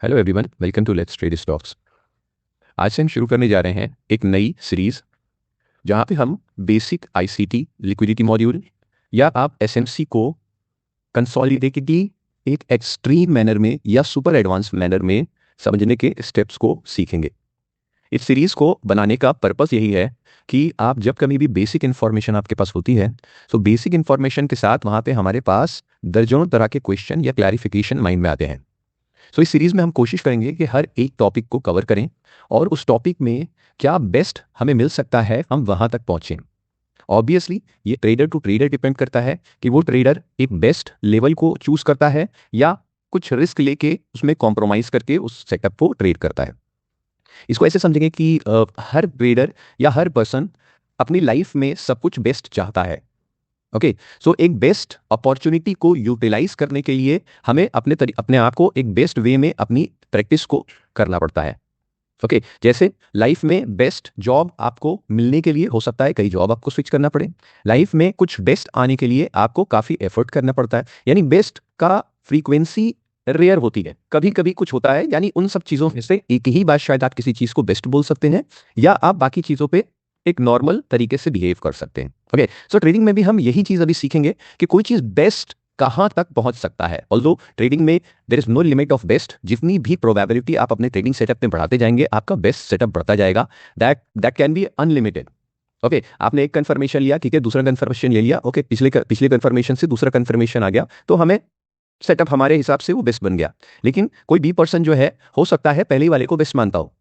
Hello everyone, welcome to let's trade stocks. आज से हम शुरू करने जा रहे हैं एक नई सीरीज जहां पे हम बेसिक आईसीटी लिक्विडिटी मॉड्यूल या आप एसएमसी को कंसोलिडेटेडली एक एक्सट्रीम मैनर में या सुपर एडवांस मैनर में समझने के स्टेप्स को सीखेंगे। इस सीरीज को बनाने का पर्पस यही है कि आप जब कभी भी बेसिक इन्फॉर्मेशन आपके पास होती है तो बेसिक इन्फॉर्मेशन के साथ वहां पे हमारे पास दर्जनों तरह के क्वेश्चन या क्लैरिफिकेशन माइंड में आते हैं। तो इस सीरीज में हम कोशिश करेंगे कि हर एक टॉपिक को कवर करें और उस टॉपिक में क्या बेस्ट हमें मिल सकता है हम वहां तक पहुंचें। ऑब्वियसली ये ट्रेडर टू ट्रेडर डिपेंड करता है कि वो ट्रेडर एक बेस्ट लेवल को चूज करता है या कुछ रिस्क लेके उसमें कॉम्प्रोमाइज करके उस सेटअप को ट्रेड करता है। इसको ऐसे समझेंगे कि हर ट्रेडर या हर पर्सन अपनी लाइफ में सब कुछ बेस्ट चाहता है। ओके, सो एक बेस्ट अपॉर्चुनिटी को यूटिलाइज करने के लिए हमें अपने आप को एक बेस्ट वे में अपनी प्रैक्टिस को करना पड़ता है। ओके, जैसे लाइफ में बेस्ट जॉब आपको मिलने के लिए हो सकता है कई जॉब आपको स्विच करना पड़े। लाइफ में कुछ बेस्ट आने के लिए आपको काफ़ी एफर्ट करना पड़ता है, यानी बेस्ट का फ्रीक्वेंसी रेयर होती है, कभी कभी कुछ होता है। यानी उन सब चीज़ों में से एक ही बार शायद आप किसी चीज़ को बेस्ट बोल सकते हैं या आप बाकी चीज़ों पे एक नॉर्मल तरीके से बिहेव कर सकते हैं। ओके, सो ट्रेडिंग में भी हम यही चीज़ अभी सीखेंगे कि कोई चीज़ बेस्ट कहाँ तक पहुंच सकता है। ऑल्दो ट्रेडिंग में there is no limit of best, जितनी भी प्रोबेबिलिटी आप अपने ट्रेडिंग सेटअप में बढ़ाते जाएंगे आपका बेस्ट सेटअप बढ़ता जाएगा। That can be unlimited. Okay, आपने एक कंफर्मेशन लिया, ठीक है, दूसरा कंफर्मेशन ले लिया, ओके, पिछले कंफर्मेशन से दूसरा कंफर्मेशन आ गया तो हमें सेटअप हमारे हिसाब से वो बेस्ट बन गया। लेकिन कोई बी पर्सन जो है हो सकता है पहले वाले को बेस्ट मानता हो।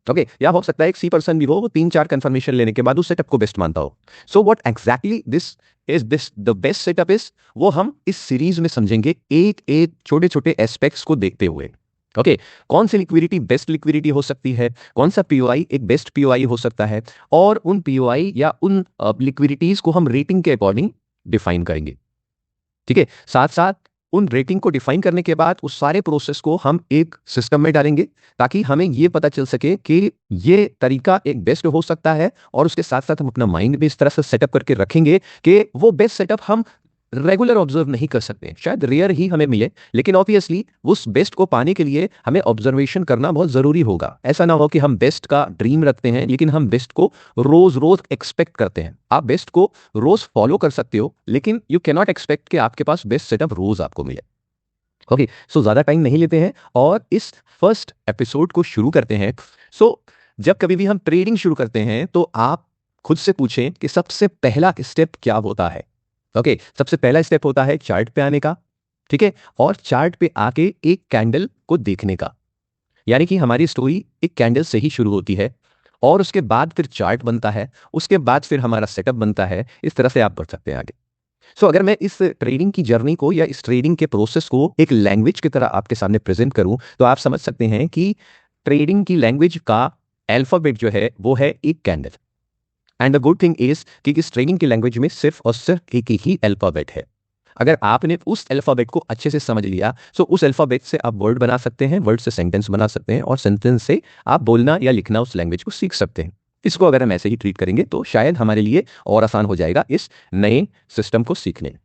ओके, या हो सकता है एक सी पर्सन भी हो, वो 3-4 कंफर्मेशन लेने के बाद उस सेटअप को बेस्ट मानता हो। So what exactly this the best setup is, वो हम इस सीरीज में समझेंगे एक एक छोटे छोटे एस्पेक्ट्स को देखते हुए। ओके, कौन सी लिक्विडिटी बेस्ट लिक्विडिटी हो सकती है, कौन सा पीओआई एक बेस्ट पीओआई हो सकता है, और उन पीओआई या उन लिक्विडिटीज को हम रेटिंग के अकॉर्डिंग डिफाइन करेंगे। ठीक है, साथ साथ उन रेटिंग को डिफाइन करने के बाद उस सारे प्रोसेस को हम एक सिस्टम में डालेंगे ताकि हमें ये पता चल सके कि ये तरीका एक बेस्ट हो सकता है, और उसके साथ साथ हम अपना माइंड भी इस तरह से सेटअप करके रखेंगे कि वो बेस्ट सेटअप हम रेगुलर ऑब्जर्व नहीं कर सकते, शायद रेयर ही हमें मिले, लेकिन ऑब्वियसली उस बेस्ट को पाने के लिए हमें ऑब्जर्वेशन करना बहुत जरूरी होगा। ऐसा ना हो कि हम बेस्ट का ड्रीम रखते हैं लेकिन हम बेस्ट को रोज रोज एक्सपेक्ट करते हैं। आप बेस्ट को रोज फॉलो कर सकते हो लेकिन यू कैन नॉट एक्सपेक्ट कि आपके पास बेस्ट सेटअप रोज आपको मिले। ओके, सो ज्यादा टाइम नहीं लेते हैं और इस फर्स्ट एपिसोड को शुरू करते हैं। सो जब कभी भी हम ट्रेडिंग शुरू करते हैं तो आप खुद से पूछें कि सबसे पहला स्टेप क्या होता है। ओके, सबसे पहला स्टेप होता है चार्ट पे आने का, ठीक है, और चार्ट पे आके एक कैंडल को देखने का। यानी कि हमारी स्टोरी एक कैंडल से ही शुरू होती है और उसके बाद फिर चार्ट बनता है, उसके बाद फिर हमारा सेटअप बनता है। इस तरह से आप बढ़ सकते हैं आगे। सो अगर मैं इस ट्रेडिंग की जर्नी को या इस ट्रेडिंग के प्रोसेस को एक लैंग्वेज की तरह आपके सामने प्रेजेंट करूं तो आप समझ सकते हैं कि ट्रेडिंग की लैंग्वेज का अल्फाबेट जो है वो है एक candle. And the good thing is कि इस ट्रेडिंग की लैंग्वेज में सिर्फ और सिर्फ एक ही अल्फाबेट है। अगर आपने उस अल्फाबेट को अच्छे से समझ लिया तो उस अल्फाबेट से आप वर्ड बना सकते हैं, वर्ड से सेंटेंस बना सकते हैं, और सेंटेंस से आप बोलना या लिखना उस लैंग्वेज को सीख सकते हैं। इसको अगर हम ऐसे ही ट्रीट करेंगे तो शायद हमारे लिए और आसान हो जाएगा इस नए सिस्टम को सीखने।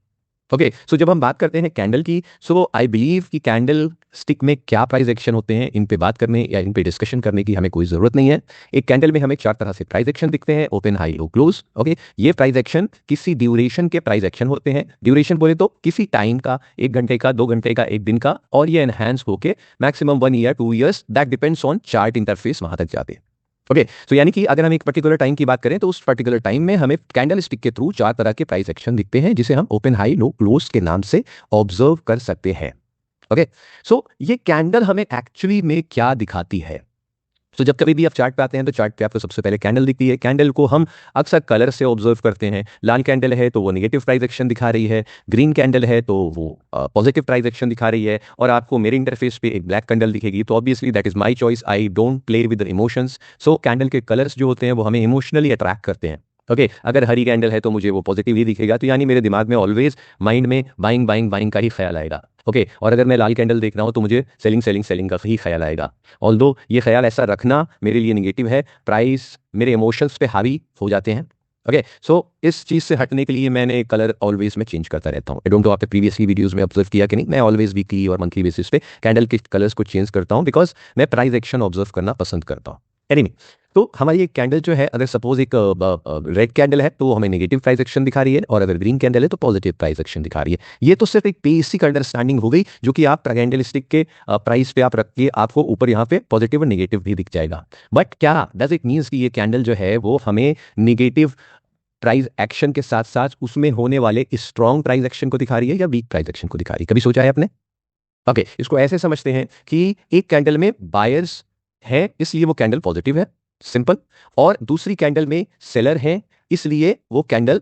ओके, सो जब हम बात करते हैं कैंडल की, सो आई बिलीव कि कैंडल स्टिक में क्या प्राइस एक्शन होते हैं इन पे बात करने या इन पे डिस्कशन करने की हमें कोई जरूरत नहीं है। एक कैंडल में हमें 4 तरह से प्राइस एक्शन दिखते हैं, ओपन, हाई, लो, क्लोज। ओके, ये प्राइस एक्शन किसी ड्यूरेशन के प्राइस एक्शन होते हैं। ड्यूरेशन बोले तो किसी टाइम का, 1 घंटे का, 2 घंटे का, 1 दिन का, और ये एनहांस होके maximum 1 year 2 years, that depends on chart interface, वहां तक जाते हैं। ओके, तो यानी कि अगर हम एक पर्टिकुलर टाइम की बात करें तो उस पर्टिकुलर टाइम में हमें कैंडल स्टिक के थ्रू 4 तरह के प्राइस एक्शन दिखते हैं जिसे हम ओपन, हाई, लो, क्लोज के नाम से ऑब्जर्व कर सकते हैं। ओके, सो ये कैंडल हमें एक्चुअली में क्या दिखाती है। तो जब कभी भी आप चार्ट पे आते हैं तो चार्ट पे आपको सबसे पहले कैंडल दिखती है। कैंडल को हम अक्सर कलर से ऑब्जर्व करते हैं। लाल कैंडल है तो वो नेगेटिव प्राइस एक्शन दिखा रही है, ग्रीन कैंडल है तो वो पॉजिटिव प्राइस एक्शन दिखा रही है, और आपको मेरे इंटरफेस पे एक ब्लैक कैंडल दिखेगी तो obviously that is my choice, I don't play with the emotions. So candle के कलर्स जो होते हैं वो हमें इमोशनली अट्रैक्ट करते हैं। ओके, अगर हरी कैंडल है तो मुझे वो पॉजिटिव ही दिखेगा, तो यानी मेरे दिमाग में ऑलवेज माइंड में बाइंग बाइंग बाइंग का ही ख्याल आएगा। ओके, और अगर मैं लाल कैंडल देख रहा हूँ तो मुझे सेलिंग सेलिंग सेलिंग का ही ख्याल आएगा। ऑल्दो ये ख्याल ऐसा रखना मेरे लिए निगेटिव है, प्राइस मेरे इमोशंस पे हावी हो जाते हैं। ओके, सो इस चीज़ से हटने के लिए मैंने कलर ऑलवेज में चेंज करता रहता हूँ। आई डोंट नो आपने प्रीवियसली वीडियोस में ऑब्जर्व किया कि नहीं, मैं ऑलवेज वीकली और मंथली बेसिस पे कैंडल के कलर्स को चेंज करता हूँ, बिकॉज मैं प्राइस एक्शन ऑब्जर्व करना पसंद करता हूँ। एनीवे, तो हमारी एक कैंडल जो है, अगर सपोज एक रेड कैंडल है तो वो हमें नेगेटिव प्राइस एक्शन दिखा रही है, और अगर ग्रीन कैंडल है तो पॉजिटिव प्राइस एक्शन दिखा रही है। ये तो सिर्फ एक बेसिक अंडरस्टैंडिंग हो गई, जो कि आप कैंडल स्टिक के प्राइस पे आप रखिए, आपको ऊपर यहाँ पे पॉजिटिव और नेगेटिव भी दिख जाएगा। बट क्या डज इट मीन्स कि ये कैंडल जो है वो हमें नेगेटिव प्राइस एक्शन के साथ साथ उसमें होने वाले स्ट्रॉन्ग प्राइस एक्शन को दिखा रही है या वीक प्राइस एक्शन को दिखा रही है? कभी सोचा है आपने? ओके, इसको ऐसे समझते हैं कि एक कैंडल में बायर्स है इसलिए वो कैंडल पॉजिटिव है, सिंपल, और दूसरी कैंडल में सेलर है इसलिए वो कैंडल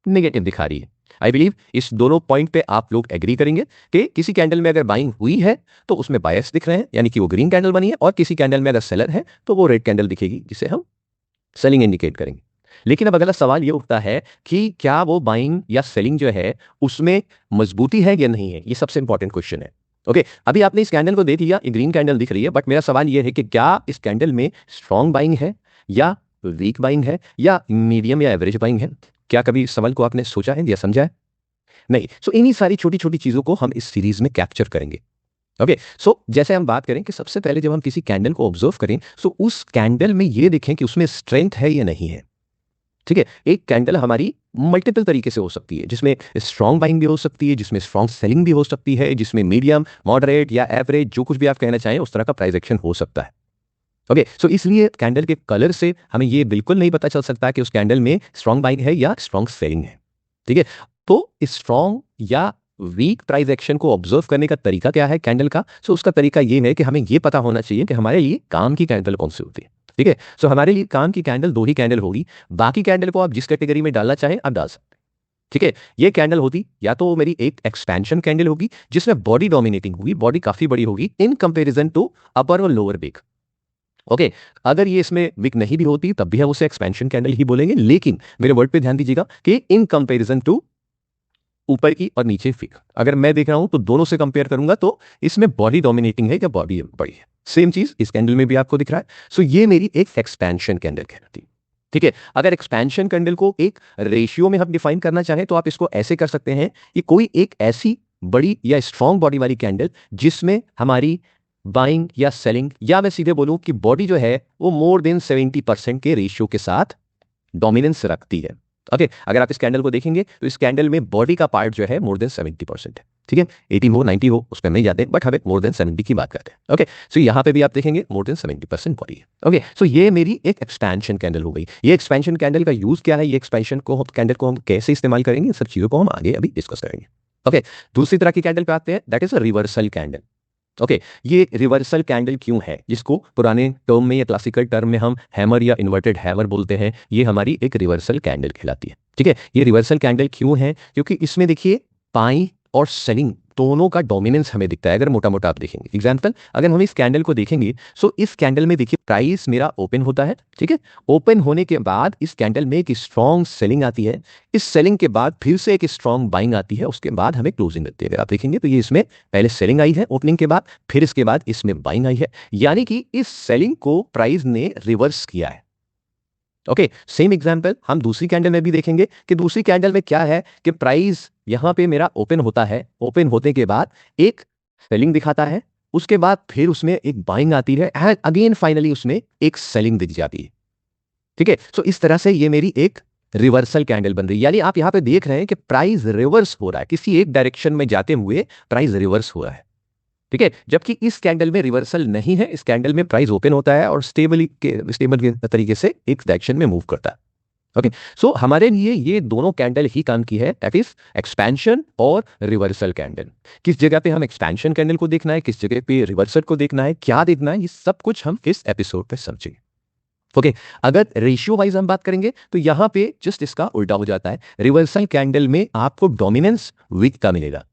नेगेटिव दिखा रही है। आई बिलीव इस दोनों पॉइंट पे आप लोग एग्री करेंगे कि किसी कैंडल में अगर बाइंग हुई है तो उसमें बायर्स दिख रहे हैं, यानी कि वो ग्रीन कैंडल बनी है, और किसी कैंडल में अगर सेलर है तो वो रेड कैंडल दिखेगी, जिसे हम सेलिंग इंडिकेट करेंगे। लेकिन अब अगला सवाल ये उठता है कि क्या वो बाइंग या सेलिंग जो है उसमें मजबूती है या नहीं है? ये सबसे इंपॉर्टेंट क्वेश्चन है। ओके, अभी आपने इस कैंडल को देख लिया, ये ग्रीन कैंडल दिख रही है, बट मेरा सवाल ये है कि क्या इस कैंडल में स्ट्रॉन्ग बाइंग है या वीक बाइंग है या मीडियम या एवरेज बाइंग है? क्या कभी इस सवाल को आपने सोचा है या समझा है? नहीं। सो इन्हीं सारी छोटी छोटी चीजों को हम इस सीरीज में कैप्चर करेंगे। ओके, सो जैसे हम बात करें कि सबसे पहले जब हम किसी कैंडल को ऑब्जर्व करें, सो उस कैंडल में ये देखें कि उसमें स्ट्रेंथ है या नहीं है। ठीक है, एक कैंडल हमारी मल्टीपल तरीके से हो सकती है, जिसमें स्ट्रॉन्ग बाइंग भी हो सकती है, जिसमें स्ट्रॉन्ग सेलिंग भी हो सकती है, जिसमें मीडियम, मॉडरेट या एवरेज, जो कुछ भी आप कहना चाहें उस तरह का प्राइस एक्शन हो सकता है। ओके, सो इसलिए कैंडल के कलर से हमें ये बिल्कुल नहीं पता चल सकता कि उस कैंडल में स्ट्रॉन्ग बाइंग है या स्ट्रॉन्ग सेलिंग है। ठीक है, तो स्ट्रॉन्ग या वीक प्राइस एक्शन को ऑब्जर्व करने का तरीका क्या है कैंडल का? सो उसका तरीका ये है कि हमें ये पता होना चाहिए कि हमारे लिए काम की कैंडल कौन सी होती है। ठीक है, सो हमारे लिए काम की कैंडल दो ही कैंडल होगी, बाकी कैंडल को आप जिस कैटेगरी में डालना चाहें आप डाल सकते हैं। ठीक है, ये कैंडल होती या तो मेरी एक एक्सपेंशन कैंडल होगी जिसमें बॉडी डोमिनेटिंग होगी, बॉडी काफी बड़ी होगी इन कंपैरिजन टू अपर और लोअर विक। ओके, अगर ये इसमें विक नहीं भी होती तब भी हम उसे एक्सपेंशन कैंडल ही बोलेंगे, लेकिन मेरे वर्ड पे ध्यान दीजिएगा कि इन कंपैरिजन टू ऊपर की और नीचे फिक, अगर मैं देख रहा हूं तो दोनों से कंपेयर करूंगा तो इसमें बॉडी डोमिनेटिंग है या बॉडी बड़ी है। सेम चीज इस कैंडल में भी आपको दिख रहा है। सो ये मेरी एक एक्सपेंशन कैंडल कहलाती है। ठीक है, अगर एक्सपेंशन कैंडल को एक रेशियो में हम डिफाइन करना चाहें तो आप इसको ऐसे कर सकते हैं कि कोई एक ऐसी बड़ी या स्ट्रॉन्ग बॉडी वाली कैंडल जिसमें हमारी बाइंग या सेलिंग, या मैं सीधे बोलूं कि बॉडी जो है वो मोर देन 70% के रेशियो के साथ डोमिनेंस रखती है। ओके, अगर आप इस कैंडल को देखेंगे तो इस कैंडल में बॉडी का पार्ट जो है मोर देन 70% है। ठीक है, 80 हो 90 हो उस पर नहीं जाते, बट हमें मोर देन 70 की बात करते हैं। ओके, सो यहाँ पे भी आप देखेंगे मोर देन 70% बॉडी है। ओके, सो ये मेरी एक एक्सपेंशन कैंडल हो गई। ये एक्सपेंशन कैंडल का यूज क्या है, ये एक्सपेंशन को कैंडल को हम कैसे इस्तेमाल करेंगे, सब चीजों को हम आगे अभी डिस्कस करेंगे। ओके, दूसरी तरह की कैंडल पे आते हैं, that is a reversal candle. Okay, ये रिवर्सल कैंडल क्यों है, जिसको पुराने टर्म में या क्लासिकल टर्म में हम हैमर या इन्वर्टेड हैमर बोलते हैं, ये हमारी एक रिवर्सल कैंडल कहलाती है। ठीक है, ये रिवर्सल कैंडल क्यों है? क्योंकि इसमें देखिए बाइंग और सेलिंग दोनों का डोमिनेंस हमें दिखता है। अगर मोटा मोटा आप देखेंगे एग्जांपल, अगर हम इस कैंडल को देखेंगे, सो इस कैंडल में देखिए प्राइस मेरा ओपन होता है। ठीक है, ओपन होने के बाद इस कैंडल में एक स्ट्रॉन्ग सेलिंग आती है, इस सेलिंग के बाद फिर से एक स्ट्रॉन्ग बाइंग आती है, उसके बाद हमें क्लोजिंग लगती है। अगर आप देखेंगे तो ये इसमें पहले सेलिंग आई है ओपनिंग के बाद, फिर इसके बाद इसमें बाइंग आई है, यानी कि इस सेलिंग को प्राइस ने रिवर्स किया है। ओके, सेम एग्जांपल हम दूसरी कैंडल में भी देखेंगे कि दूसरी कैंडल में क्या है कि प्राइस यहां पे मेरा ओपन होता है, ओपन होने के बाद एक सेलिंग दिखाता है, उसके बाद फिर उसमें एक बाइंग आती है एंड अगेन फाइनली उसमें एक सेलिंग दिख जाती है। ठीक है, सो इस तरह से ये मेरी एक रिवर्सल कैंडल बन रही है, यानी आप यहां पे देख रहे हैं कि प्राइस रिवर्स हो रहा है, किसी एक डायरेक्शन में जाते हुए प्राइस रिवर्स हो रहा है। ठीक है, जबकि इस कैंडल में रिवर्सल नहीं है, इस कैंडल में प्राइस ओपन होता है और स्टेबल के तरीके से एक डायरेक्शन में मूव करता है। ओके, सो हमारे लिए ये दोनों कैंडल ही काम की है, दैट इज एक्सपेंशन और रिवर्सल कैंडल। किस जगह पे हम एक्सपेंशन कैंडल को देखना है, किस जगह पे रिवर्सल को देखना है, क्या देखना है, ये सब कुछ हम इस एपिसोड पे समझेंगे। ओके, अगर रेशियो वाइज हम बात करेंगे तो यहां पे जस्ट इसका उल्टा हो जाता है। रिवर्सल कैंडल में आपको डोमिनेंस वीक का मिलेगा,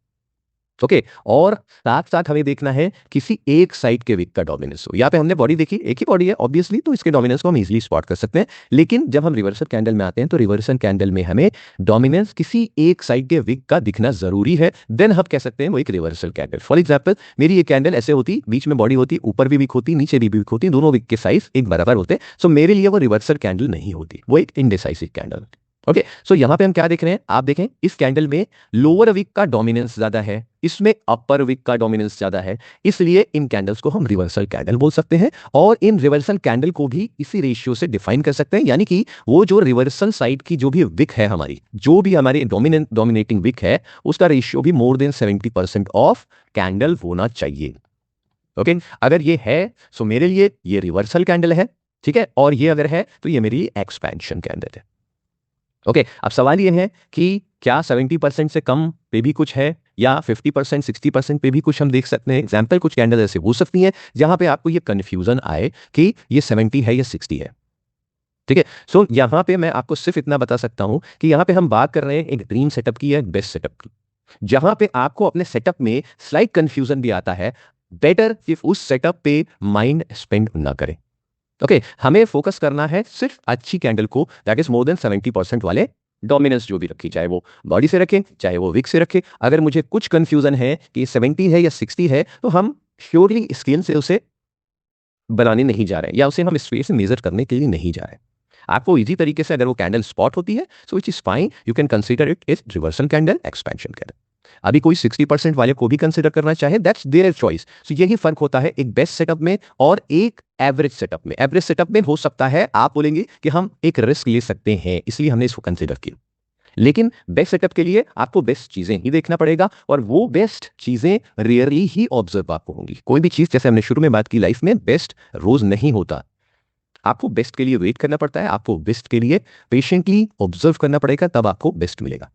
ओके और साथ साथ हमें देखना है किसी एक साइड के विक का डोमिनेंस हो। यहाँ पे हमने बॉडी देखी, एक ही बॉडी है ऑब्वियसली, तो इसके डोमिनेंस को हम इजीली स्पॉट कर सकते हैं। लेकिन जब हम रिवर्सल कैंडल में आते हैं तो रिवर्सल कैंडल में हमें डोमिनेंस किसी एक साइड के विक का दिखना जरूरी है, देन हम कह सकते हैं वो एक रिवर्सल कैंडल। फॉर एग्जाम्पल मेरी ये कैंडल ऐसे होती, बीच में बॉडी होती, ऊपर भी विक होती, नीचे भी विक होती, दोनों विक के साइज एक बराबर होते, सो मेरे लिए वो रिवर्सल कैंडल नहीं होती, वो एक इनडिसाइसिव कैंडल होती। ओके सो यहां पे हम क्या देख रहे हैं, आप देखें इस कैंडल में लोअर विक का डोमिनेंस ज्यादा है, इसमें अपर विक का डोमिनेंस ज्यादा है, इसलिए इन कैंडल्स को हम रिवर्सल कैंडल बोल सकते हैं। और इन रिवर्सल कैंडल को भी इसी रेशियो से डिफाइन कर सकते हैं, यानी कि वो जो रिवर्सल साइड की जो भी विक है हमारी, जो भी हमारी डोमिनेटिंग विक है, उसका रेशियो भी मोर देन 70% ऑफ कैंडल होना चाहिए। ओके अगर ये है सो मेरे लिए ये रिवर्सल कैंडल है, ठीक है, और ये अगर है तो ये मेरी एक्सपेंशन कैंडल है। ओके अब सवाल ये है कि क्या 70% से कम पे भी कुछ है या 50% 60% पे भी कुछ हम देख सकते हैं। एग्जाम्पल कुछ कैंडल ऐसे हो सकती हैं जहां पे आपको ये कंफ्यूजन आए कि ये 70 है या 60 है, ठीक है। सो यहां पे मैं आपको सिर्फ इतना बता सकता हूं कि यहां पे हम बात कर रहे हैं एक ड्रीम सेटअप की या बेस्ट सेटअप की, जहां पे आपको अपने सेटअप में स्लाइट कंफ्यूजन भी आता है, बेटर इफ उस सेटअप पे माइंड स्पेंड ना करें। ओके हमें फोकस करना है सिर्फ अच्छी कैंडल को, दैट इज मोर देन 70% वाले डोमिनेंस जो भी रखी, चाहे वो बॉडी से रखें चाहे वो विक से रखें। अगर मुझे कुछ कंफ्यूजन है कि 70 है या 60 है तो हम श्योरली स्केल से उसे बनाने नहीं जा रहे हैं या उसे हम स्पेस से मेजर करने के लिए नहीं जा रहे हैं। आपको इजी तरीके से अगर वो कैंडल स्पॉट होती है so it is fine, you can consider it is reversal candle, expansion candle. अभी कोई 60% वाले को भी कंसीडर करना चाहे, दैट्स देयर चॉइस। सो यही फर्क होता है एक बेस्ट सेटअप में और एक एवरेज सेटअप में। एवरेज सेटअप में हो सकता है आप बोलेंगे कि हम एक रिस्क ले सकते हैं, इसलिए हमने इसको कंसीडर किया, लेकिन बेस्ट सेटअप के लिए आपको बेस्ट चीजें ही देखना पड़ेगा और वो बेस्ट चीजें रेयरली ही ऑब्जर्व आपको होंगी। कोई भी चीज, जैसे हमने शुरू में बात की, लाइफ में बेस्ट रोज नहीं होता, आपको बेस्ट के लिए वेट करना पड़ता है, आपको बेस्ट के लिए पेशेंटली ऑब्जर्व करना पड़ेगा, तब आपको बेस्ट मिलेगा।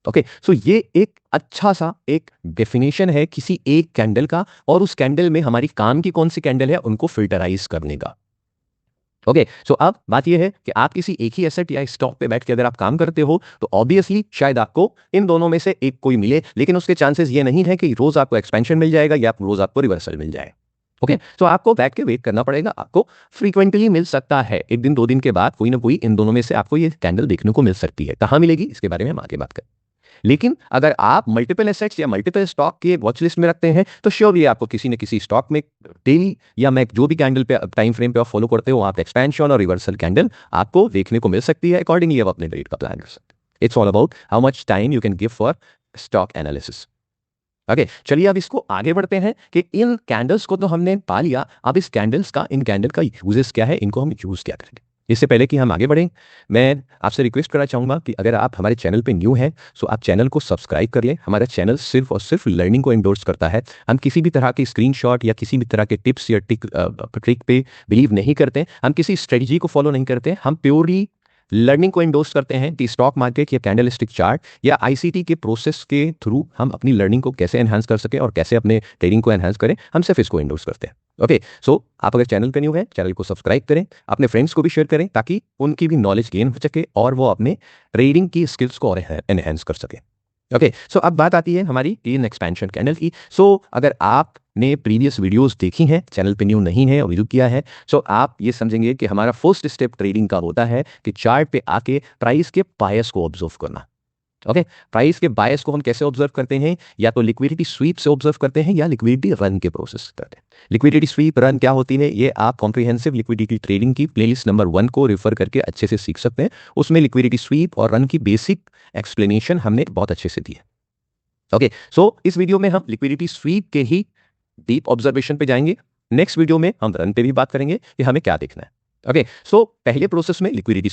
ओके सो ये एक अच्छा सा एक डेफिनेशन है किसी एक कैंडल का, और उस कैंडल में हमारी काम की कौन सी कैंडल है उनको फिल्टराइज करने का। ओके सो अब बात यह है कि आप किसी एक ही एसेट या स्टॉक पे बैठ के अगर आप काम करते हो तो ऑब्वियसली शायद आपको इन दोनों में से एक कोई मिले, लेकिन उसके चांसेस ये नहीं है कि रोज आपको एक्सपेंशन मिल जाएगा या रोज आपको रिवर्सल मिल जाए। ओके सो आपको बैठ के वेट करना पड़ेगा, आपको फ्रीक्वेंटली मिल सकता है, एक दिन दो दिन के बाद कोई ना कोई इन दोनों में से आपको ये कैंडल देखने को मिल सकती है। कहाँ मिलेगी इसके बारे में हम आगे बात करें। लेकिन अगर आप मल्टीपल एसेट्स या मल्टीपल स्टॉक के वॉच लिस्ट में रखते हैं तो श्योरली आपको किसी न किसी स्टॉक में डेली या मैं जो भी कैंडल पे टाइम फ्रेम पे आप फॉलो करते हो, आप एक्सपेंशन और रिवर्सल कैंडल आपको देखने को मिल सकती है। अकॉर्डिंगली आप अपने ट्रेड का प्लान कर सकते हैं। It's all about how much time you can give for stock analysis. Okay चलिए अब इसको आगे बढ़ते हैं कि इन कैंडल्स को तो हमने पा लिया, अब इस कैंडल्स का, इन कैंडल का यूजेस क्या है, इनको हम यूज क्या करेंगे। इससे पहले कि हम आगे बढ़ें, मैं आपसे रिक्वेस्ट करना चाहूंगा कि अगर आप हमारे चैनल पे न्यू हैं सो आप चैनल को सब्सक्राइब कर लें। हमारा चैनल सिर्फ और सिर्फ लर्निंग को एंडोर्स करता है। हम किसी भी तरह की स्क्रीनशॉट या किसी भी तरह के टिप्स या ट्रिक पे बिलीव नहीं करते, हम किसी स्ट्रेटजी को फॉलो नहीं करते, हम प्योरली लर्निंग को एंडोर्स करते हैं कि स्टॉक मार्केट या कैंडलस्टिक चार्ट या आईसीटी के प्रोसेस के थ्रू हम अपनी लर्निंग को कैसे एनहांस कर सकें और कैसे अपने ट्रेडिंग को एनहांस करें, हम सिर्फ इसको एंडोर्स करते हैं। ओके सो आप अगर चैनल पे न्यू है, चैनल को सब्सक्राइब करें, अपने फ्रेंड्स को भी शेयर करें ताकि उनकी भी नॉलेज गेन हो सके और वो अपने ट्रेडिंग की स्किल्स को और एनहांस कर सके। ओके सो अब बात आती है हमारी इन एक्सपेंशन कैंडल की। सो अगर आपने प्रीवियस वीडियोस देखी हैं, चैनल पे न्यू नहीं है और विजिट किया है, सो आप ये समझेंगे कि हमारा फर्स्ट स्टेप ट्रेडिंग का होता है कि चार्ट पे आके प्राइस के बायस को ऑब्जर्व करना। ओके प्राइस के बायस को हम कैसे ऑब्जर्व करते हैं, या तो लिक्विडिटी स्वीप से ऑब्जर्व करते हैं या लिक्विडिटी रन के प्रोसेस करते हैं। लिक्विडिटी स्वीप रन क्या होती है, ये आप कॉम्प्रिहेंसिव लिक्विडिटी ट्रेडिंग की प्लेलिस्ट नंबर 1 को रेफर करके अच्छे से सीख सकते हैं। उसमें लिक्विडिटी स्वीप और रन की बेसिक एक्सप्लेनेशन हमने बहुत अच्छे से दी है। ओके सो इस वीडियो में हम लिक्विडिटी स्वीप के ही डीप ऑब्जर्वेशन पे जाएंगे। नेक्स्ट वीडियो में हम रन पे भी बात करेंगे कि हमें क्या देखना है। ओके सो पहले प्रोसेस में लिक्विडिटी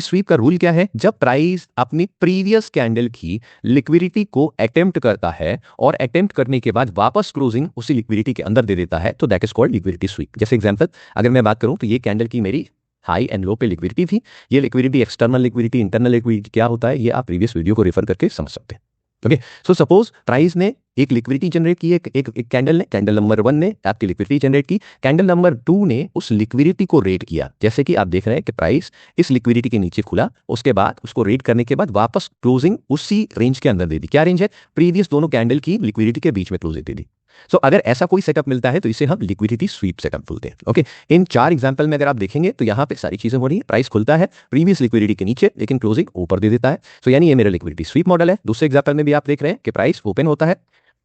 स्वीप का रूल क्या है, जब प्राइस अपनी प्रीवियस कैंडल की लिक्विडिटी को अटेम्प्ट करता है और अटेम्प्ट करने के बाद वापस क्लोजिंग उसी लिक्विडिटी के अंदर दे देता है तो that is called liquidity SVEEP. जैसे एग्जांपल अगर मैं बात करूं तो ये कैंडल की मेरी हाई एंड लो पे लिक्विडिटी थी। ये liquidity external liquidity, internal liquidity क्या होता है, ये आप प्रीवियस वीडियो को रेफर करके समझ सकते हैं। ओके सो सपोज प्राइस ने एक लिक्विडिटी जनरेट की एक कैंडल ने, कैंडल नंबर 1 ने आपकी लिक्विडिटी जनरेट की, कैंडल नंबर 2 ने उस लिक्विडिटी को रेट किया। जैसे कि आप देख रहे हैं कि प्राइस इस लिक्विडिटी के नीचे खुला, उसके बाद उसको रेट करने के बाद वापस क्लोजिंग उसी रेंज के अंदर दे दी। क्या रेंज है? प्रीवियस दोनों कैंडल की लिक्विडिटी के बीच में क्लोजिंग दे दी। सो अगर ऐसा कोई सेटअप मिलता है तो इसे हम लिक्विडिटी स्वीप सेटअप बोलते हैं। ओके, इन 4 एग्जांपल में अगर आप देखेंगे तो यहाँ पे सारी चीजें हो रही है। प्राइस खुलता है प्रीवियस लिक्विडिटी के नीचे, लेकिन क्लोजिंग ऊपर दे देता है। सो यानी ये मेरा लिक्विडिटी स्वीप मॉडल है। दूसरे एग्जांपल में भी आप देख रहे हैं कि प्राइस ओपन होता है,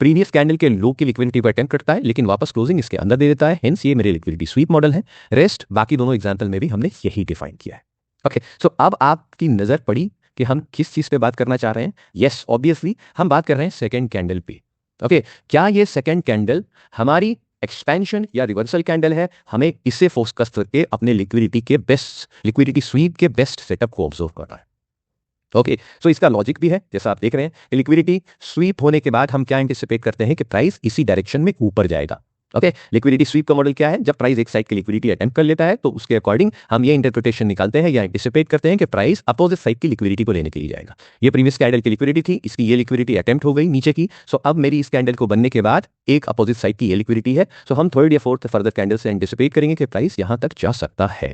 प्रीवियस कैंडल के लो की लिक्विडिटी को अटेम्प्ट करता है, लेकिन वापस क्लोजिंग इसके अंदर दे देता है। हेंस ये मेरे लिक्विडिटी स्वीप मॉडल है। रेस्ट बाकी दोनों एग्जांपल में भी हमने यही डिफाइन किया है। ओके, सो अब आपकी नजर पड़ी कि हम किस चीज पे बात करना चाह रहे हैं। यस, ऑब्वियसली हम बात कर रहे हैं सेकंड कैंडल पे। ओके, क्या ये सेकंड कैंडल हमारी एक्सपेंशन या रिवर्सल कैंडल है? हमें इसे फोकस करके अपने लिक्विडिटी स्वीप के बेस्ट सेटअप को ऑब्जर्व करना है। ओके, सो इसका लॉजिक भी है, जैसा आप देख रहे हैं कि लिक्विडिटी स्वीप होने के बाद हम क्या एंटिसिपेट करते हैं कि प्राइस इसी डायरेक्शन में ऊपर जाएगा। ओके, लिक्विडिटी स्वीप का मॉडल क्या है? जब प्राइस एक साइड की लिक्विडिटी अटेम्प्ट कर लेता है तो उसके अकॉर्डिंग हम ये इंटरप्रिटेशन निकालते हैं या एंटिसिपेट करते हैं कि प्राइस अपोजिट साइड की लिक्विडिटी को लेने के लिए जाएगा। ये प्रीवियस कैंडल की लिक्विडिटी थी, इसकी ये लिक्विडिटी अटेम्प्ट हो गई नीचे की। सो अब मेरी इस कैंडल को बनने के बाद एक अपोजिट साइड की ये लिक्विडिटी है। सो हम थर्ड या फोर्थ फर्दर कैंडल से एंटिसिपेट करेंगे कि प्राइस यहां तक जा सकता है।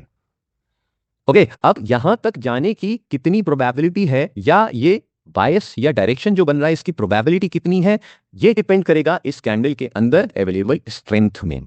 ओके, अब यहां तक जाने की कितनी प्रोबेबिलिटी है या ये बायस या डायरेक्शन जो बन रहा है इसकी प्रोबेबिलिटी कितनी है, ये डिपेंड करेगा इस कैंडल के अंदर अवेलेबल स्ट्रेंथ में।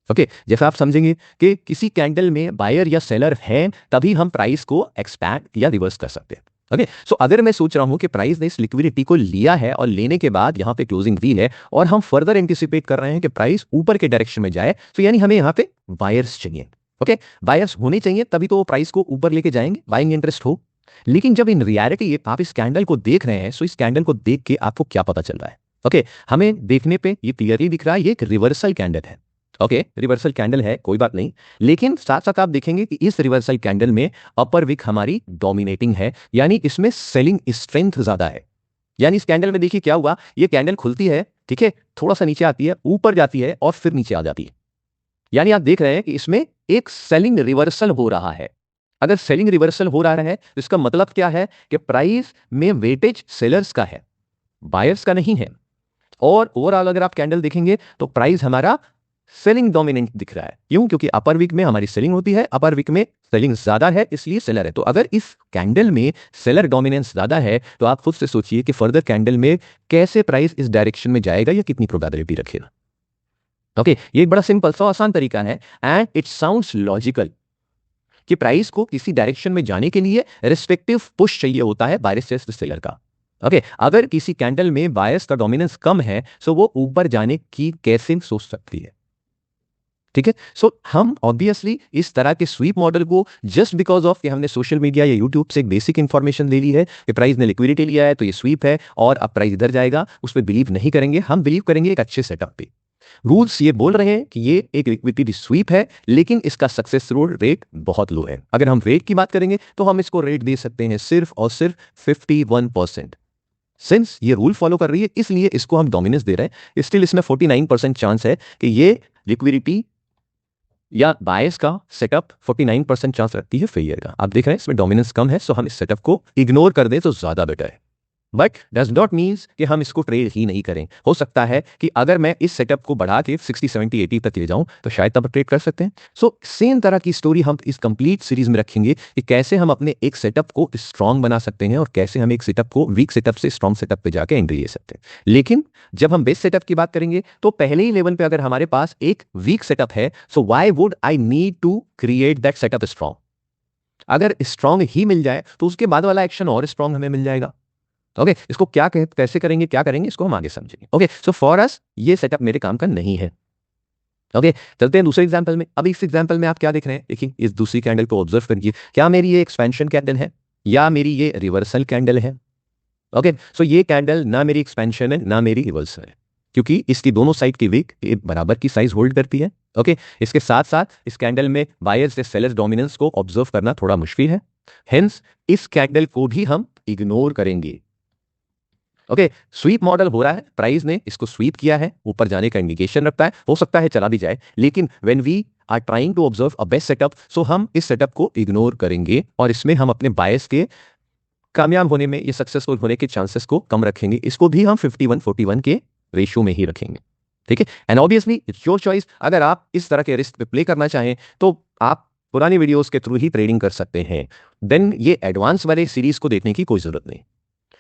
ओके, जैसा आप समझेंगे कि किसी कैंडल में बायर या सेलर है तभी हम प्राइस को एक्सपैंड या रिवर्स कर सकते हैं। ओके, सो अगर मैं सोच रहा हूं कि प्राइस ने इस लिक्विडिटी को लिया है और लेने के बाद यहां पे क्लोजिंग दी है और हम फर्दर एंटिसिपेट कर रहे हैं कि प्राइस ऊपर के डायरेक्शन में जाए, तो यानी हमें यहां पे बायर्स चाहिए। ओके, बायर्स होने चाहिए तभी तो वो प्राइस को ऊपर लेके जाएंगे, बाइंग इंटरेस्ट हो। लेकिन जब इन रियलिटी आप इस कैंडल को देख रहे हैं, सो इस कैंडल को देख के आपको क्या पता चल रहा है? ओके, हमें देखने पे ये क्लियरली दिख रहा है ये एक रिवर्सल कैंडल है। ओके, रिवर्सल कैंडल है, कोई बात नहीं, लेकिन साथ साथ आप देखेंगे कि इस रिवर्सल कैंडल में अपर विक हमारी डोमिनेटिंग है, यानी इसमें सेलिंग स्ट्रेंथ ज्यादा है। यानी इस कैंडल में देखिए क्या हुआ, ये कैंडल खुलती है, ठीक है, थोड़ा सा नीचे आती है, ऊपर जाती है और फिर नीचे आ जाती है। यानी आप देख रहे हैं कि इसमें एक सेलिंग रिवर्सल हो रहा है। अगर सेलिंग रिवर्सल हो रहा है तो इसका मतलब क्या है कि प्राइस में वेटेज सेलर्स का है, बायर्स का नहीं है। और ओवरऑल अगर आप कैंडल देखेंगे तो प्राइस हमारा सेलिंग डोमिनेंट दिख रहा है। क्यों? क्योंकि अपर वीक में हमारी सेलिंग होती है, अपर वीक में सेलिंग ज्यादा है, इसलिए सेलर है। तो अगर इस कैंडल में सेलर डोमिनेंस ज्यादा है तो आप खुद से सोचिए कि फर्दर कैंडल में कैसे प्राइस इस डायरेक्शन में जाएगा या कितनी प्रोबेबिलिटी रखेगा। ओके, ये एक बड़ा सिंपल सा आसान तरीका है एंड इट साउंड्स लॉजिकल कि प्राइस को किसी डायरेक्शन में जाने के लिए रिस्पेक्टिव पुश चाहिए होता है बायर्स से सेलर का। ओके, अगर किसी कैंडल में बायर्स का डोमिनेंस कम है सो वो ऊपर जाने की कैसे सोच सकती है? ठीक है, सो हम ऑब्वियसली इस तरह के स्वीप मॉडल को जस्ट बिकॉज ऑफ कि हमने सोशल मीडिया या यूट्यूब से एक बेसिक इंफॉर्मेशन ले ली है कि प्राइस ने लिक्विडिटी लिया है तो ये स्वीप है और अब प्राइस इधर जाएगा, उस पर बिलीव नहीं करेंगे। हम बिलीव करेंगे एक अच्छे सेटअप पे। रूल्स ये बोल रहे हैं कि ये एक लिक्विडिटी स्वीप है, लेकिन इसका सक्सेस रेट बहुत लो है। अगर हम रेट की बात करेंगे तो हम इसको रेट दे सकते हैं सिर्फ और सिर्फ 51%। सिंस ये रूल फॉलो कर रही है इसलिए इसको हम डोमिनेंस दे रहे हैं। स्टिल इसमें 49% चांस है कि ये लिक्विडिटी या बायस का सेटअप 49% चांस रखती है फेलियर का। आप देख रहे हैं इसमें डोमिनेंस कम है, सो हम इस सेटअप को इग्नोर कर दें तो ज्यादा बेटर है। बट डज नॉट मीन्स कि हम इसको ट्रेड ही नहीं करें। हो सकता है कि अगर मैं इस सेटअप को बढ़ा के 60, 70, 80 तक ले जाऊं तो शायद तब ट्रेड कर सकते हैं। सो सेम तरह की स्टोरी हम इस कंप्लीट सीरीज में रखेंगे कि कैसे हम अपने एक सेटअप को स्ट्रांग बना सकते हैं और कैसे हम एक सेटअप को वीक सेटअप से स्ट्रांग सेटअप पे जाके एंट्री ले सकते हैं। लेकिन जब हम बेस्ट सेटअप की बात करेंगे तो पहले ही लेवल पे अगर हमारे पास एक वीक सेटअप है, so why would I need to create that setup strong? अगर स्ट्रांग ही मिल जाए तो उसके बाद वाला एक्शन और स्ट्रांग हमें मिल जाएगा। ओके, इसको कैसे करेंगे, क्या करेंगे, इसको हम आगे समझेंगे। ओके, सो फॉर अस ये सेटअप मेरे काम का नहीं है। ओके, चलते हैं दूसरे एग्जांपल में। अब इस एग्जांपल में आप क्या देख रहे हैं, देखिए इस दूसरी कैंडल को ऑब्जर्व करिए। क्या मेरी ये एक्सपेंशन कैंडल है या मेरी ये रिवर्सल कैंडल है? ओके, सो ये कैंडल ना मेरी एक्सपेंशन है ना मेरी रिवर्सल है, क्योंकि इसकी दोनों साइड की वीक बराबर की साइज होल्ड करती है। ओके, इसके साथ साथ इस कैंडल में बायर्स या सेलर्स डोमिनेंस को ऑब्जर्व करना थोड़ा मुश्किल है, हेंस इस कैंडल को भी हम इग्नोर करेंगे। ओके, स्वीप मॉडल हो रहा है, प्राइस ने इसको स्वीप किया है, ऊपर जाने का इंडिकेशन रखता है, हो सकता है चला भी जाए, लेकिन when we are trying to observe a best setup, so हम इस सेटअप को इग्नोर करेंगे और इसमें हम अपने बायस के कामयाब होने में, ये सक्सेसफुल होने के चांसेस को कम रखेंगे। इसको भी हम 51-41 के रेशियो में ही रखेंगे, ठीक है। And obviously it's your choice, अगर आप इस तरह के रिस्क पे प्ले करना चाहें तो आप पुरानी वीडियोस के थ्रू ही ट्रेडिंग कर सकते हैं। देन ये एडवांस वाले सीरीज को देखने की कोई जरूरत नहीं।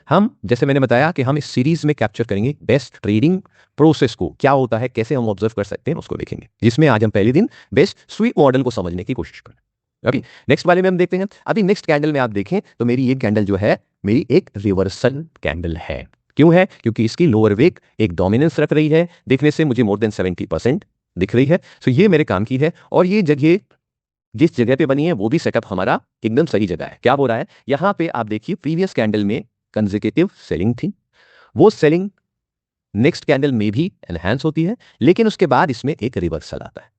हम जैसे मैंने बताया कि हम इस सीरीज में कैप्चर करेंगे बेस्ट ट्रेडिंग प्रोसेस को, क्या होता है, कैसे हम ऑब्जर्व कर सकते हैं, उसको देखेंगे, जिसमें आज हम पहले दिन बेस्ट स्वीप मॉडल को समझने की कोशिश करें। ओके, नेक्स्ट वाले में हम देखते हैं। अभी नेक्स्ट कैंडल में आप देखें तो मेरी ये कैंडल जो है मेरी एक रिवर्सल कैंडल है। क्यों है? क्योंकि इसकी लोअर विक एक डोमिनेंस रख रही है, देखने से मुझे मोर देन 70% दिख रही है। सो ये मेरे काम की है, और ये जगह जिस जगह पे बनी है वो भी सेटअप हमारा एकदम सही जगह है। क्या हो रहा है यहां पे, आप देखिए प्रीवियस कैंडल में कंसेक्यूटिव सेलिंग थी, वो सेलिंग नेक्स्ट कैंडल में भी एनहांस होती है, लेकिन उसके बाद इसमें एक रिवर्सल आता है,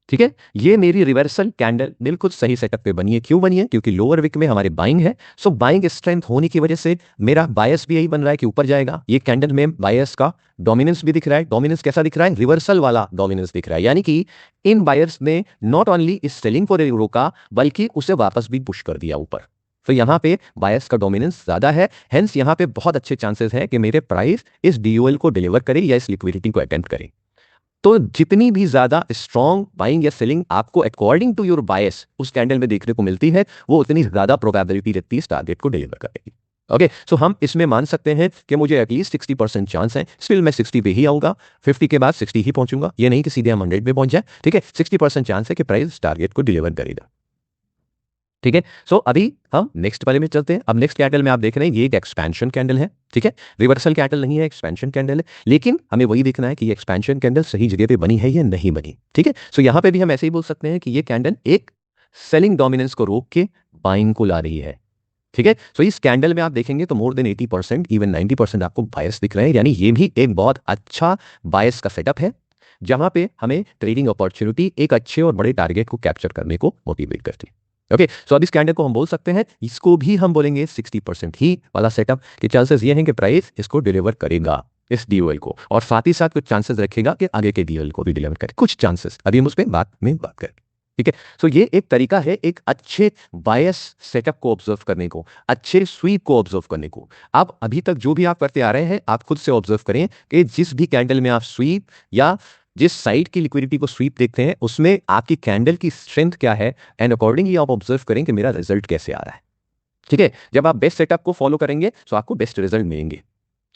ठीक है। ये मेरी रिवर्सल कैंडल बिल्कुल सही सेटअप पे बनी है। क्यों बनी है? क्योंकि लोअर विक में हमारे बाइंग है। सो बाइंग स्ट्रेंथ होने की वजह से मेरा बायस भी यही बन रहा है कि ऊपर जाएगा। ये कैंडल में बायस का डोमिनेंस भी दिख रहा है। डोमिनेंस कैसा दिख रहा है? रिवर्सल वाला डोमिनेंस दिख रहा है, यानी कि इन बायर्स ने नॉट ओनली इस सेलिंग को रोका बल्कि उसे वापस भी पुश कर दिया ऊपर। तो यहां पे बायस का डोमिनेंस ज्यादा है, हेंस यहां पे बहुत अच्छे चांसेस है कि मेरे प्राइस इस डीओएल को डिलीवर करे या इस लिक्विडिटी को अटेम्प्ट करे। तो जितनी भी ज्यादा स्ट्रॉन्ग बाइंग या सेलिंग आपको अकॉर्डिंग टू योर बायस उस कैंडल में देखने को मिलती है, वो उतनी ज्यादा प्रोबेबिलिटी रहती है इस टारगेट को डिलीवर करने की। ओके, सो हम इसमें मान सकते हैं कि मुझे एटलीस्ट 60% चांस है। स्टिल मैं 60 पे ही आऊंगा, 50 के बाद 60 ही पहुंचूंगा, ये नहीं कि सीधे हम 100 पे पहुंच जाए, ठीक है। 60% चांस है कि प्राइस टारगेट को डिलीवर करेगा, ठीक है। सो अभी हम नेक्स्ट वाले में चलते हैं। अब नेक्स्ट कैंडल में आप देख रहे हैं ये एक एक्सपेंशन कैंडल है, ठीक है। रिवर्सल कैंडल नहीं है, एक्सपेंशन कैंडल है, लेकिन हमें वही देखना है कि ये एक्सपेंशन कैंडल सही जगह पे बनी है या नहीं बनी, ठीक है। सो यहां पे भी हम ऐसे ही बोल सकते हैं कि ये कैंडल एक सेलिंग डोमिनेंस को रोक के बाइंग को ला रही है, ठीक है। सो इस कैंडल में आप देखेंगे तो मोर देन 80%, इवन 90% आपको बायस दिख रहे हैं, यानी ये भी एक बहुत अच्छा बायस का सेटअप है, जहां पे हमें ट्रेडिंग अपॉर्चुनिटी एक अच्छे और बड़े टारगेट को कैप्चर करने को मोटिवेट करती है। ओके, सो अब इस कैंडल को हम बोल सकते हैं, इसको भी हम बोलेंगे 60% ही वाला सेटअप के चांसेस ये हैं कि प्राइस इसको डिलीवर करेगा इस डीओएल को, और साथ ही साथ कुछ चांसेस रखेगा कि आगे के डीओएल को भी डिलीवर करे, कुछ चांसेस, अभी हम उस पर बात करें, ठीक है। सो ये एक तरीका है एक अच्छे बायस सेटअप को ऑब्जर्व करने को, अच्छे स्वीप को ऑब्जर्व करने को। आप अभी तक जो भी आप करते आ रहे हैं, आप खुद से ऑब्जर्व करें कि जिस भी कैंडल में आप स्वीप या जिस साइड की लिक्विडिटी को स्वीप देखते हैं उसमें आपकी कैंडल की स्ट्रेंथ क्या है, एंड अकॉर्डिंगली आप ऑब्जर्व करें कि मेरा रिजल्ट कैसे आ रहा है, ठीक है। जब आप बेस्ट सेटअप को फॉलो करेंगे तो आपको बेस्ट रिजल्ट मिलेंगे।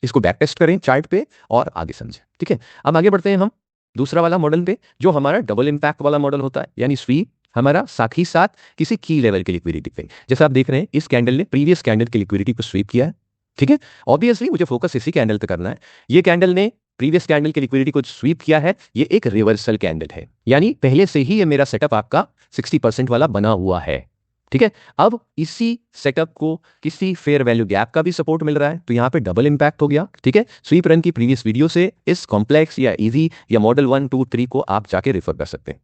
इसको बैक टेस्ट करें चार्ट पे और आगे समझें, ठीक है। अब आगे बढ़ते हैं हम दूसरा वाला मॉडल पे, जो हमारा डबल इंपैक्ट वाला मॉडल होता है, यानी स्वीप हमारा साथ ही साथ किसी की लेवल की लिक्विडिटी पे। जैसे आप देख रहे हैं इस कैंडल ने प्रीवियस कैंडल की लिक्विडिटी को स्वीप किया है, ठीक है। ऑब्वियसली मुझे फोकस इसी कैंडल पे करना है। ये कैंडल ने प्रीवियस कैंडल की लिक्विडिटी को स्वीप किया है, ये एक रिवर्सल कैंडल है, यानी पहले से ही ये मेरा सेटअप आपका 60% वाला बना हुआ है, ठीक है। अब इसी सेटअप को किसी फेयर वैल्यू गैप का भी सपोर्ट मिल रहा है, तो यहां पे डबल इंपैक्ट हो गया, ठीक है। स्वीप रन की प्रीवियस वीडियो से इस कॉम्प्लेक्स या इजी या मॉडल 1, 2, 3 को आप जाके रेफर कर सकते हैं।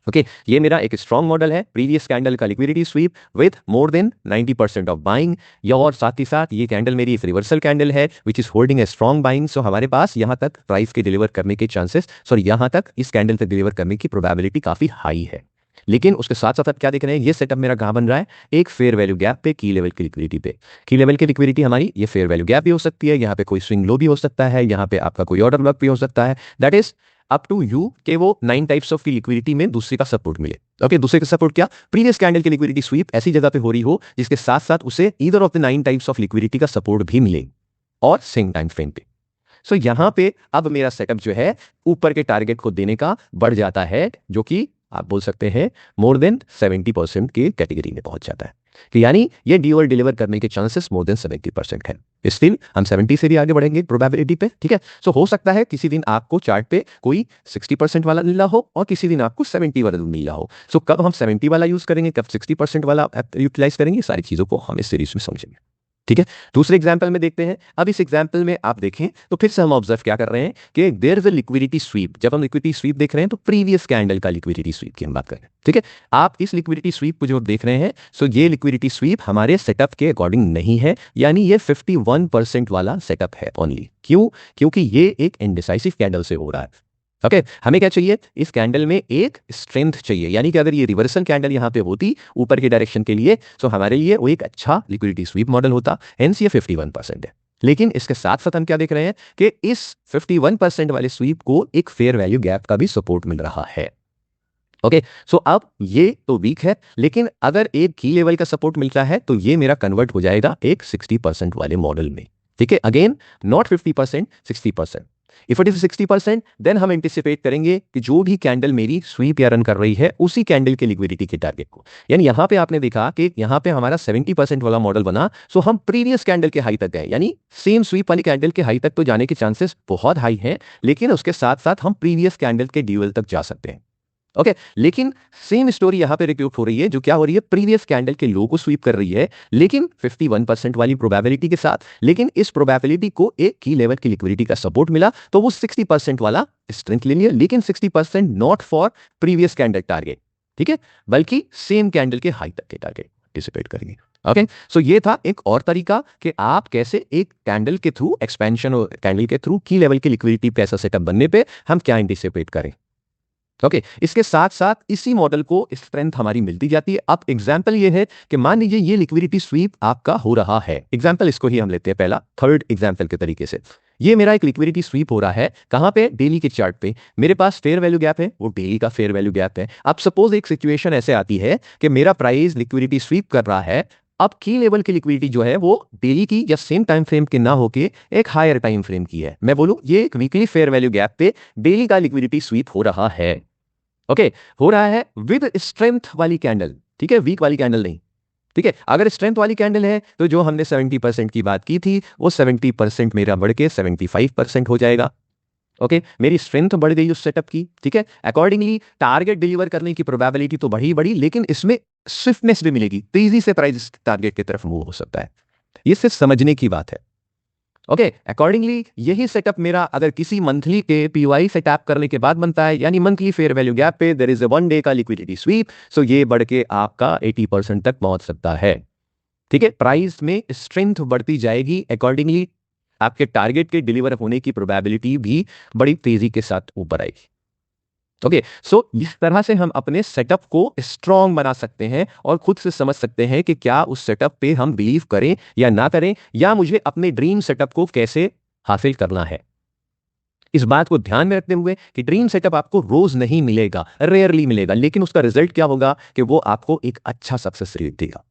ओके, ये मेरा एक स्ट्रॉन्ग मॉडल है, प्रीवियस कैंडल का liquidity SVEEP with more than 90% of buying, या और साथ ही साथ ये कैंडल मेरी एक रिवर्सल कैंडल है which is holding a strong buying. सो हमारे पास यहां तक प्राइस के डिलीवर करने के चांसेस, सॉरी यहां तक इस कैंडल पे डिलीवर करने की प्रोबेबिलिटी काफी हाई है। लेकिन उसके साथ साथ क्या देख रहे हैं, ये सेटअप मेरा कहां बन रहा है, एक फेयर वैल्यू गैप पे, की लेवल की लिक्विडिटी पे। की लेवल की लिक्विडिटी हमारी ये फेयर वैल्यू गैप भी हो सकती है, यहाँ पे कोई स्विंग लो भी हो सकता है, यहाँ पे आपका कोई ऑर्डर ब्लॉक भी हो सकता है, that is up to you कि वो 9 टाइप्स ऑफ की लिक्विडिटी में दूसरे का सपोर्ट मिले। ओके, दूसरे का सपोर्ट क्या, प्रीवियस कैंडल की लिक्विडिटी स्वीप ऐसी जगह पे हो रही हो जिसके साथ साथ उसे either of the 9 types of liquidity का सपोर्ट भी मिले, और सेम टाइम फ्रेम पे। सो यहां पे अब मेरा सेटअप जो है ऊपर के टारगेट को देने का बढ़ जाता है, जो कि आप बोल सकते हैं मोर देन 70% की कैटेगरी में पहुंच जाता है, कि यानी ये डीओएल डिलीवर करने के चांसेस मोर देन 70% है। स्टिल हम 70 से भी आगे बढ़ेंगे प्रोबेबिलिटी पे, ठीक है। सो हो सकता है किसी दिन आपको चार्ट पे कोई 60% वाला मिला हो और किसी दिन आपको 70 वाला मिला हो। सो कब हम 70 वाला यूज करेंगे, कब 60% वाला यूटिलाइज करेंगे, सारी चीजों को हम इस सीरीज में समझेंगे, ठीक है। दूसरे एग्जांपल में देखते हैं। अब इस एग्जांपल में आप देखें तो फिर से हम ऑब्जर्व क्या कर रहे हैं कि there is a liquidity sweep. जब हम लिक्विडिटी स्वीप देख रहे हैं तो प्रीवियस कैंडल का लिक्विडिटी स्वीप की हम बात कर रहे हैं, ठीक है। आप इस लिक्विडिटी स्वीप को जो देख रहे हैं, सो ये लिक्विडिटी स्वीप हमारे सेटअप के अकॉर्डिंग नहीं है, यानी ये 51% वाला सेटअप है ओनली। क्यों? क्योंकि ये एक इनडिसाइसिव कैंडल से हो रहा है। ओके, हमें क्या चाहिए, इस कैंडल में एक स्ट्रेंथ चाहिए, यानी कि अगर ये रिवर्सल कैंडल यहां पे होती ऊपर के डायरेक्शन के लिए, तो हमारे लिए वो एक अच्छा लिक्विडिटी स्वीप मॉडल होता, हेंस ये 51% है। लेकिन इसके साथ साथ हम क्या देख रहे हैं कि इस 51% वाले स्वीप को एक फेयर वैल्यू गैप का भी सपोर्ट मिल रहा है। ओके, सो अब ये तो वीक है, लेकिन अगर एक की लेवल का सपोर्ट मिलता है तो ये मेरा कन्वर्ट हो जाएगा एक 60% वाले मॉडल में। ठीक है, again not 50%, 60%। If it is 60% then हम एंटिसिपेट करेंगे कि जो भी कैंडल मेरी स्वीप या रन कर रही है उसी कैंडल के लिक्विडिटी के टारगेट को, यानी यहां पे आपने देखा कि यहां पे हमारा 70% वाला मॉडल बना, सो हम प्रीवियस कैंडल के हाई तक गए, यानी सेम स्वीप वाली कैंडल के हाई तक तो जाने के चांसेस बहुत हाई हैं, लेकिन उसके साथ साथ हम प्रीवियस कैंडल के ड्यूअल तक जा सकते हैं। ओके, लेकिन सेम स्टोरी यहां पे रिपीट हो रही है, जो क्या हो रही है, प्रीवियस कैंडल के लो को स्वीप कर रही है, लेकिन 51% वाली प्रोबेबिलिटी के साथ। लेकिन इस प्रोबेबिलिटी को एक की लेवल की लिक्विडिटी का सपोर्ट मिला तो वो 60% वाला स्ट्रेंथ ले लिया, लेकिन 60% not for previous candle target, ठीक है, बल्कि सेम कैंडल के हाई तक के टारगेट एंटिसिपेट करेंगे। ओके, सो ये था एक और तरीका कि आप कैसे एक कैंडल के थ्रू एक्सपेंशन और कैंडल के थ्रू की लेवल की लिक्विडिटी पैसा सेटअप बनने पे हम क्या एंटिसिपेट करें। ओके, इसके साथ साथ इसी मॉडल को स्ट्रेंथ हमारी मिलती जाती है। अब एग्जांपल ये है कि मान लीजिए ये लिक्विडिटी स्वीप आपका हो रहा है, एग्जांपल इसको ही हम लेते हैं पहला थर्ड एग्जांपल के तरीके से। ये मेरा एक लिक्विडिटी स्वीप हो रहा है, कहां पे, डेली के चार्ट पे। मेरे पास फेयर वैल्यू गैप है, वो डेली का फेयर वैल्यू गैप है। अब सपोज एक सिचुएशन ऐसे आती है कि मेरा प्राइस लिक्विडिटी स्वीप कर रहा है, अब की लेवल की लिक्विडिटी जो है वो डेली की या सेम टाइम फ्रेम के ना होके एक हायर टाइम फ्रेम की है। मैं बोलूं ये एक वीकली फेयर वैल्यू गैप पे डेली का लिक्विडिटी स्वीप हो रहा है। ओके, हो रहा है विद स्ट्रेंथ वाली कैंडल, ठीक है, वीक वाली कैंडल नहीं। ठीक है, अगर स्ट्रेंथ वाली कैंडल है तो जो हमने 70% की बात की थी वो 70% मेरा बढ़ के 75% हो जाएगा। ओके, मेरी स्ट्रेंथ बढ़ गई उस सेटअप की, ठीक है, अकॉर्डिंगली टारगेट डिलीवर करने की प्रोबेबिलिटी तो बढ़ी, लेकिन इसमें स्विफ्टनेस भी मिलेगी, तेजी से प्राइस टारगेट की तरफ मूव हो सकता है। ये सिर्फ समझने की बात है। ओके, अकॉर्डिंगली यही सेटअप मेरा अगर किसी मंथली के पीवाई से टैप करने के बाद बनता है, यानी मंथली फेयर वैल्यू गैप पे देयर इज अ 1 डे का लिक्विडिटी स्वीप, सो ये बढ़ के आपका 80% तक पहुंच सकता है। ठीक है, प्राइस में स्ट्रेंथ बढ़ती जाएगी, अकॉर्डिंगली आपके टारगेट के डिलीवर होने की प्रोबेबिलिटी भी बड़ी तेजी के साथ ऊपर आएगी। ओके, सो इस तरह से हम अपने सेटअप को स्ट्रांग बना सकते हैं और खुद से समझ सकते हैं कि क्या उस सेटअप पे हम बिलीव करें या ना करें, या मुझे अपने ड्रीम सेटअप को कैसे हासिल करना है। इस बात को ध्यान में रखते हुए कि ड्रीम सेटअप आपको रोज नहीं मिलेगा, रेयरली मिलेगा, लेकिन उसका रिजल्ट क्या होगा कि वो आपको एक अच्छा सक्सेस रेट देगा।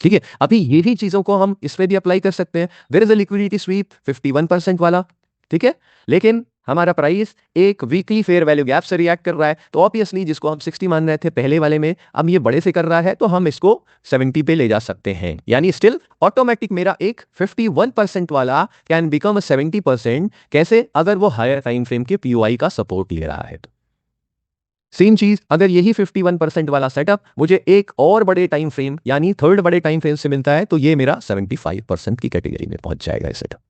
ठीक है, अभी यही चीजों को हम इसमें भी अप्लाई कर सकते हैं। There is a liquidity sweep 51% वाला, ठीक है, लेकिन हमारा प्राइस एक वीकली फेयर वैल्यू गैप से रिएक्ट कर रहा है, तो ऑब्वियसली जिसको हम 60 मान रहे थे पहले वाले में, अब ये बड़े से कर रहा है तो हम इसको 70 पे ले जा सकते हैं, यानी स्टिल ऑटोमेटिक मेरा एक 51% वाला कैन बिकम 70%। कैसे, अगर वो हायर टाइम फ्रेम के पीओआई का सपोर्ट ले रहा है तो। सेम चीज अगर यही 51% वाला सेटअप मुझे एक और बड़े टाइम फ्रेम यानी थर्ड बड़े टाइम फ्रेम से मिलता है तो ये मेरा 75% की कैटेगरी में पहुंच जाएगा ये सेटअप।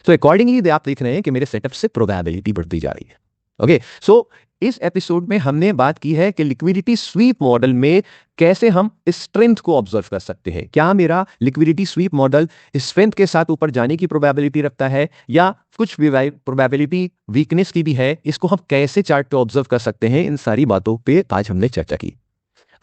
तो अकॉर्डिंगली आप देख रहे हैं कि मेरे सेटअप से प्रोबेबिलिटी बढ़ती जा रही है। ओके, सो इस एपिसोड में हमने बात की है कि लिक्विडिटी स्वीप मॉडल में कैसे हम स्ट्रेंथ को ऑब्जर्व कर सकते हैं। क्या मेरा लिक्विडिटी स्वीप मॉडल स्ट्रेंथ के साथ ऊपर जाने की प्रोबेबिलिटी रखता है या कुछ प्रोबेबिलिटी वीकनेस की भी है, इसको हम कैसे चार्ट पे ऑब्जर्व कर सकते हैं। इन सारी बातों पे आज हमने चर्चा की।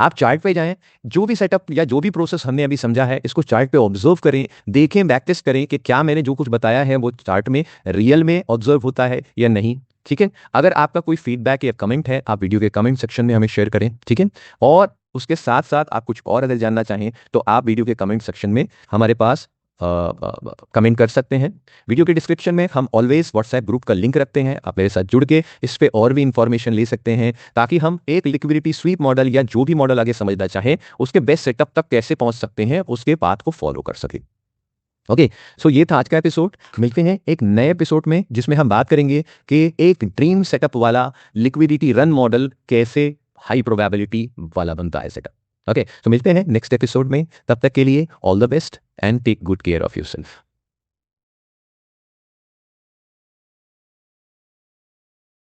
आप चार्ट पे जाएं, जो भी सेटअप या जो भी प्रोसेस हमने अभी समझा है इसको चार्ट पे ऑब्जर्व करें, देखें, बैक करें कि क्या मैंने जो कुछ बताया है वो चार्ट में रियल में ऑब्जर्व होता है या नहीं। ठीक है, अगर आपका कोई फीडबैक या कमेंट है आप वीडियो के कमेंट सेक्शन में हमें शेयर करें। ठीक है, और उसके साथ साथ आप कुछ और अगर जानना चाहें तो आप वीडियो के कमेंट सेक्शन में हमारे पास कमेंट कर सकते हैं। वीडियो के डिस्क्रिप्शन में हम ऑलवेज व्हाट्सएप ग्रुप का लिंक रखते हैं, आप मेरे साथ जुड़ के इस पे और भी इंफॉर्मेशन ले सकते हैं, ताकि हम एक लिक्विडिटी स्वीप मॉडल या जो भी मॉडल आगे समझना चाहें उसके बेस्ट सेटअप तक कैसे पहुंच सकते हैं, उसके पाथ को फॉलो कर सके। ओके, सो ये था आज का एपिसोड। मिलते हैं एक नए एपिसोड में जिसमें हम बात करेंगे कि एक ड्रीम सेटअप वाला लिक्विडिटी रन मॉडल कैसे हाई प्रोबेबिलिटी वाला बनता है सेटअप। ओके, तो मिलते हैं नेक्स्ट एपिसोड में, तब तक के लिए all the best and take good care of yourself.